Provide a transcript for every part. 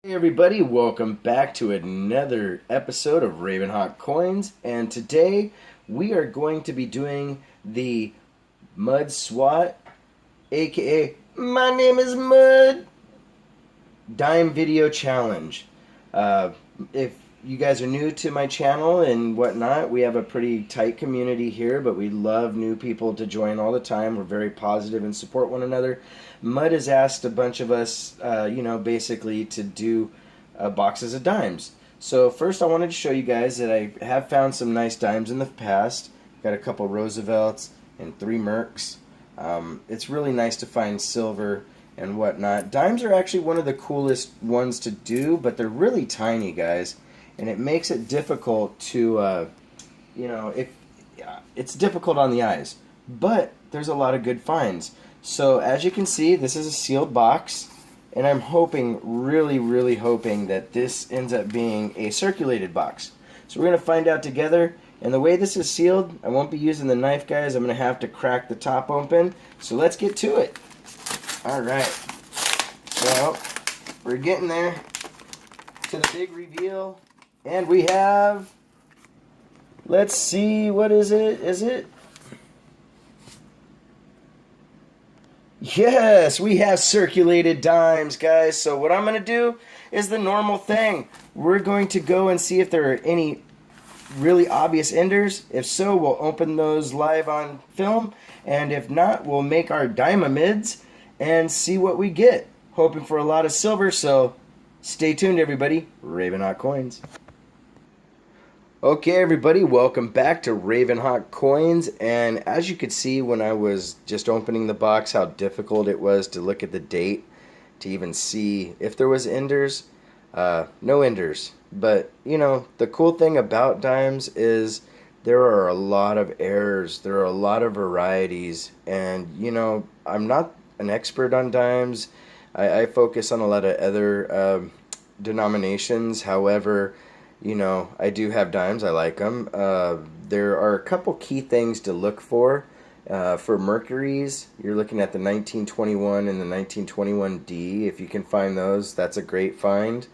Hey everybody, welcome back to another episode of RavenHawk Coins, and today we are going to be doing the Mudswat, aka My Name is Mud, Dime Video Challenge. If you guys are new to my channel and whatnot, we have a pretty tight community here, but we love new people to join all the time. We're very positive and support one another. Mud has asked a bunch of us, basically to do boxes of dimes. So first I wanted to show you guys that I have found some nice dimes in the past. Got a couple Roosevelts and 3 Mercs. It's really nice to find silver and whatnot. Dimes are actually one of the coolest ones to do, but they're really tiny, guys, and it makes it difficult to, it's difficult on the eyes, but there's a lot of good finds. So as you can see, this is a sealed box, and I'm hoping, really hoping that this ends up being a circulated box. So we're going to find out together. And the way this is sealed, I won't be using the knife, guys. I'm going to have to crack the top open. So let's get to it. Alright, so we're getting there to the big reveal, and we have, let's see, what is it? Yes, we have circulated dimes, guys. So what I'm going to do is the normal thing. We're going to go and see if there are any really obvious enders. If so, we'll open those live on film, and if not, we'll make our dynamids and see what we get. Hoping for a lot of silver, so stay tuned, everybody. RavenHawk Coins. Okay, everybody, welcome back to RavenHawk Coins. And as you could see when I was just opening the box, how difficult it was to look at the date to even see if there was enders. No enders. But, you know, the cool thing about dimes is there are a lot of errors. There are a lot of varieties. And, you know, I'm not an expert on dimes. I focus on a lot of other denominations. However, you know, I do have dimes. I like them. There are a couple key things to look for. For Mercuries, you're looking at the 1921 and the 1921D. If you can find those, that's a great find.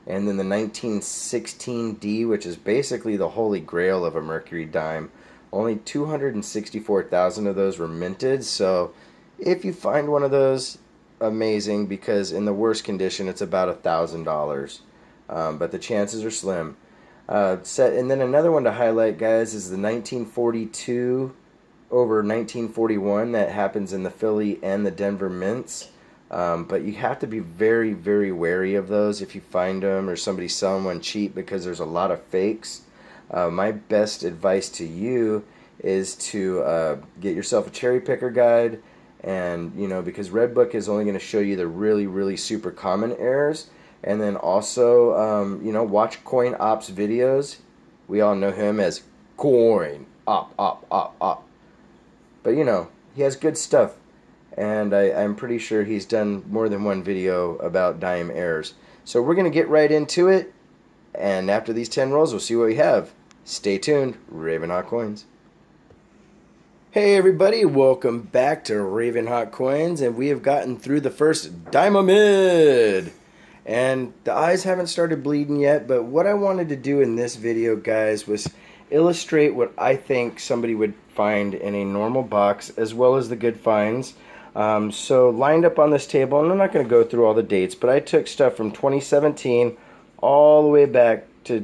And then the 1916D, which is basically the holy grail of a Mercury dime. Only 264,000 of those were minted, so if you find one of those, amazing, because in the worst condition it's about $1,000, but the chances are slim. And then another one to highlight, guys, is the 1942 over 1941 that happens in the Philly and the Denver mints. But you have to be very wary of those if you find them or somebody selling one cheap, because there's a lot of fakes. My best advice to you is to get yourself a cherry picker guide. And, you know, because Redbook is only going to show you the really super common errors. And then also, you know, watch Coin Opps videos. We all know him as Coin Op. But, you know, he has good stuff. And I'm pretty sure he's done more than one video about dime errors. So we're going to get right into it. And after these 10 rolls, we'll see what we have. Stay tuned. RavenHawk Coins. Hey everybody, welcome back to RavenHawk Coins, and we have gotten through the first Dynamid. And the eyes haven't started bleeding yet, but what I wanted to do in this video, guys, was illustrate what I think somebody would find in a normal box, as well as the good finds. So lined up on this table, and I'm not going to go through all the dates, but I took stuff from 2017 all the way back to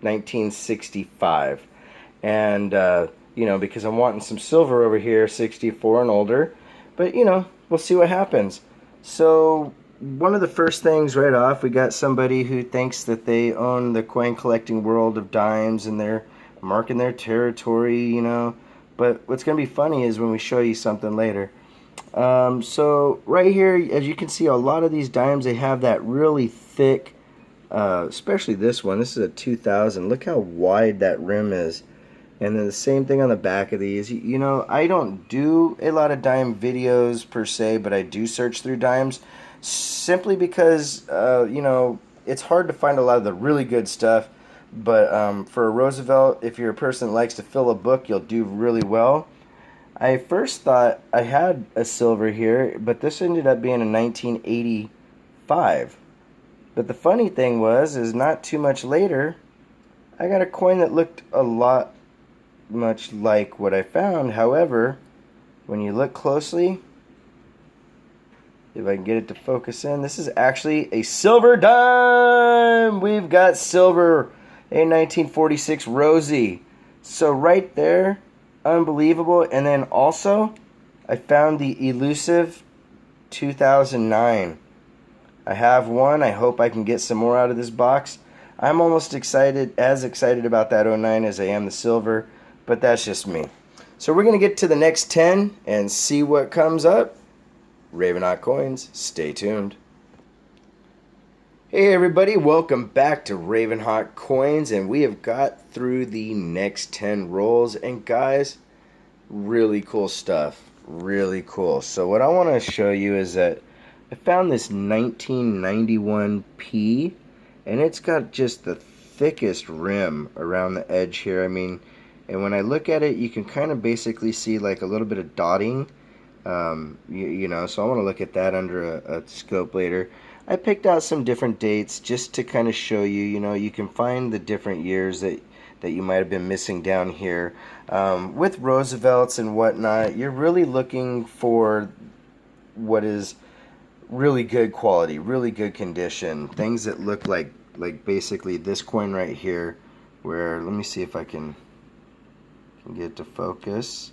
1965. And you know, because I'm wanting some silver over here, 64 and older. But, you know, we'll see what happens. So, one of the first things right off, we got somebody who thinks that they own the coin collecting world of dimes, and they're marking their territory, you know. But what's going to be funny is when we show you something later. So, right here, as you can see, a lot of these dimes, they have that really thick, especially this one. This is a 2000. Look how wide that rim is. And then the same thing on the back of these. You know, I don't do a lot of dime videos per se, but I do search through dimes simply because, you know, it's hard to find a lot of the really good stuff. But for a Roosevelt, if you're a person that likes to fill a book, you'll do really well. I first thought I had a silver here, but this ended up being a 1985. But the funny thing is not too much later, I got a coin that looked a lot much like what I found. However, when you look closely, if I can get it to focus in, this is actually a silver dime. We've got silver, a 1946 Rosie. So right there, unbelievable. And then also, I found the elusive 2009. I have one. I hope I can get some more out of this box. I'm almost as excited about that '09 as I am the silver, but that's just me. So we're going to get to the next 10 and see what comes up. RavenHawk Coins, stay tuned. Hey everybody, welcome back to RavenHawk Coins, and we have got through the next 10 rolls, and guys, really cool stuff. Really cool. So what I want to show you is that I found this 1991 P, and it's got just the thickest rim around the edge here. I mean, and when I look at it, you can kind of basically see like a little bit of dotting. You know, so I want to look at that under a scope later. I picked out some different dates just to kind of show you, you know, you can find the different years that you might have been missing down here. With Roosevelts and whatnot, you're really looking for what is really good quality, really good condition. Things that look like basically this coin right here, where, let me see if I can get it to focus.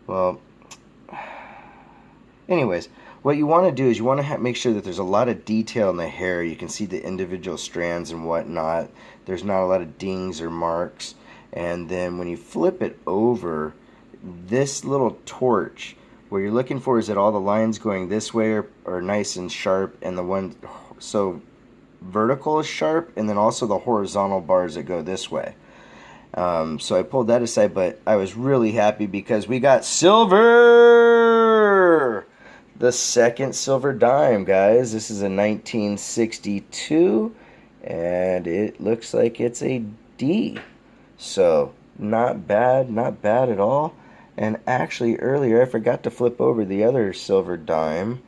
Well, anyways, what you want to do is you want to make sure that there's a lot of detail in the hair. You can see the individual strands and whatnot. There's not a lot of dings or marks. And then when you flip it over, this little torch, what you're looking for is that all the lines going this way are nice and sharp, and the one, so vertical is sharp, and then also the horizontal bars that go this way. So I pulled that aside, but I was really happy because we got silver! The second silver dime, guys. This is a 1962, and it looks like it's a D. So, not bad at all. And actually, earlier, I forgot to flip over the other silver dime,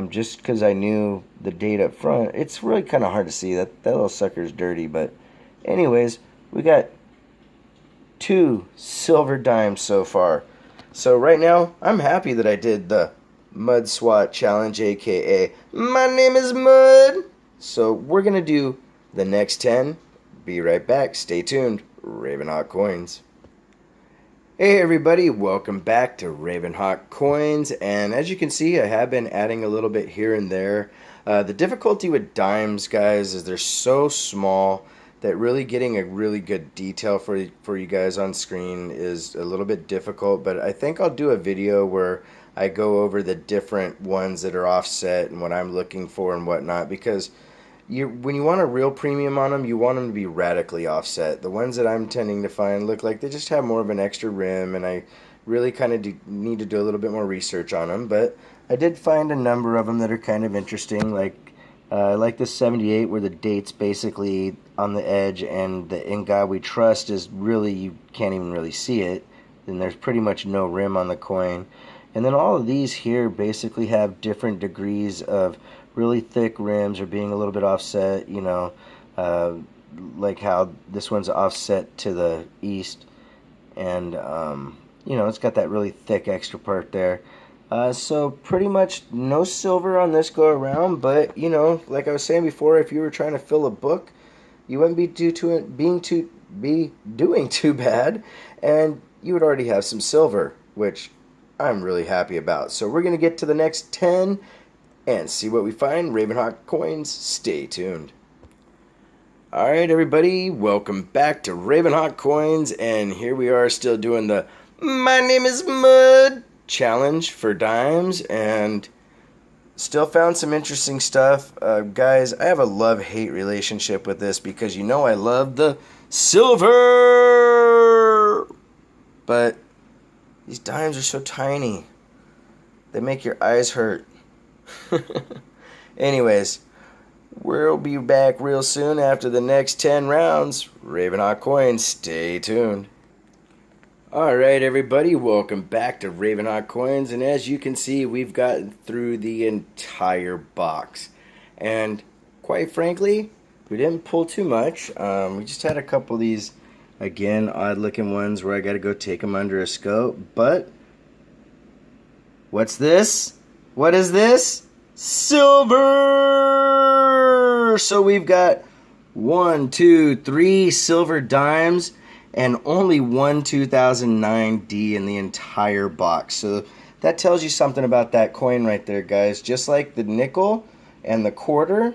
just because I knew the date up front. It's really kind of hard to see. That little sucker's dirty, but anyways, we got 2 silver dimes so far. So right now, I'm happy that I did the Mudswat challenge, aka my name is Mud. So we're gonna do the next 10. Be right back. Stay tuned. RavenHawk Coins. Hey everybody, welcome back to RavenHawk Coins, and as you can see, I have been adding a little bit here and there. The difficulty with dimes, guys, is they're so small that really getting a really good detail for you guys on screen is a little bit difficult, but I think I'll do a video where I go over the different ones that are offset and what I'm looking for and whatnot, because when you want a real premium on them, you want them to be radically offset. The ones that I'm tending to find look like they just have more of an extra rim, and I really kind of need to do a little bit more research on them, but I did find a number of them that are kind of interesting, like this 78 where the date's basically on the edge and the "In God We Trust" is really, you can't even really see it, and there's pretty much no rim on the coin. And then all of these here basically have different degrees of really thick rims or being a little bit offset, you know, like how this one's offset to the east, and you know, it's got that really thick extra part there. So pretty much no silver on this go around, but you know, like I was saying before, if you were trying to fill a book, you wouldn't be doing too bad, and you would already have some silver, which I'm really happy about. So we're gonna get to the next 10 and see what we find. RavenHawk Coins, stay tuned. Alright everybody, welcome back to RavenHawk Coins, and here we are still doing the My Name is Mud challenge for dimes, and still found some interesting stuff. Guys, I have a love-hate relationship with this because you know I love the silver, but these dimes are so tiny. They make your eyes hurt. Anyways, we'll be back real soon after the next 10 rounds. RavenHawk Coins, stay tuned. Alright everybody, welcome back to RavenHawk Coins, and as you can see, we've gotten through the entire box. And quite frankly, we didn't pull too much. We just had a couple of these, again, odd looking ones where I got to go take them under a scope. But what's this? What is this? Silver! So we've got 1, 2, 3 silver dimes and only one 2009 D in the entire box. So that tells you something about that coin right there, guys. Just like the nickel and the quarter,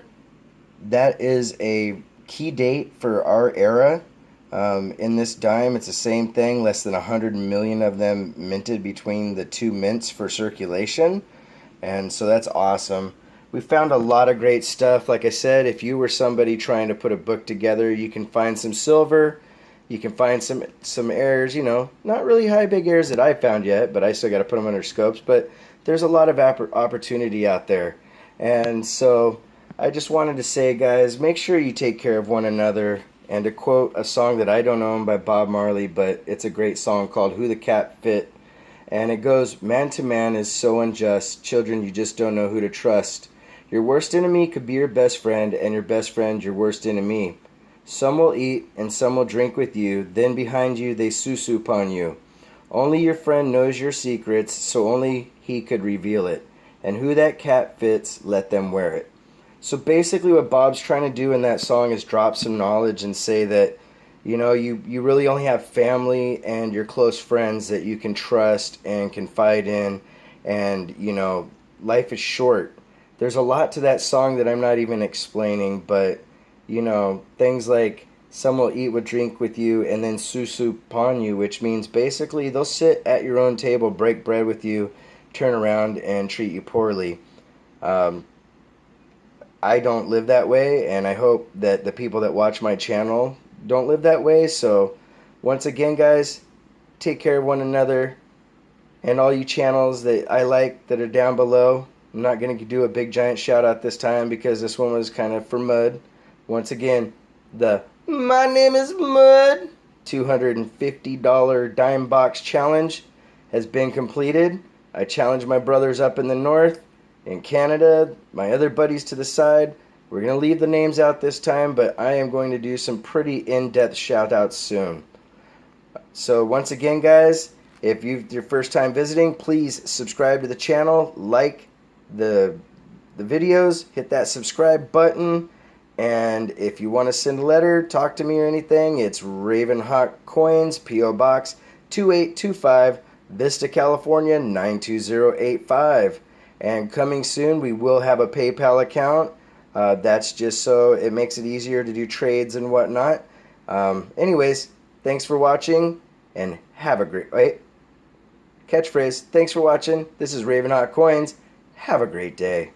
that is a key date for our era. In this dime, it's the same thing, less than 100 million of them minted between the two mints for circulation. And so that's awesome. We found a lot of great stuff. Like I said, if you were somebody trying to put a book together, you can find some silver. You can find some errors, you know, not really high big errors that I found yet, but I still got to put them under scopes. But there's a lot of opportunity out there. And so I just wanted to say, guys, make sure you take care of one another. And to quote a song that I don't own by Bob Marley, but it's a great song called Who the Cat Fit. And it goes, man to man is so unjust. Children, you just don't know who to trust. Your worst enemy could be your best friend, and your best friend your worst enemy. Some will eat, and some will drink with you. Then behind you they susu upon you. Only your friend knows your secrets, so only he could reveal it. And who that cat fits, let them wear it. So basically what Bob's trying to do in that song is drop some knowledge and say that, you know, you really only have family and your close friends that you can trust and confide in. And, you know, life is short. There's a lot to that song that I'm not even explaining, but, you know, things like some will eat with drink with you and then susu upon you, which means basically they'll sit at your own table, break bread with you, turn around and treat you poorly. I don't live that way, and I hope that the people that watch my channel don't live that way. So once again, guys, take care of one another, and all you channels that I like that are down below. I'm not going to do a big giant shout out this time because this one was kind of for Mud. Once again, the My Name is Mud $250 dime box challenge has been completed. I challenge my brothers up in the north, in Canada, my other buddies to the side. We're going to leave the names out this time, but I am going to do some pretty in-depth shout outs soon. So once again, guys, if you're your first time visiting, please subscribe to the channel, like the videos, hit that subscribe button, and if you want to send a letter, talk to me or anything, it's RavenHawk Coins, P.O. Box 2825, Vista, California 92085. And coming soon, we will have a PayPal account. That's just so it makes it easier to do trades and whatnot. Anyways, thanks for watching, and have a great... Wait. Catchphrase. Thanks for watching. This is RavenHawk Coins. Have a great day.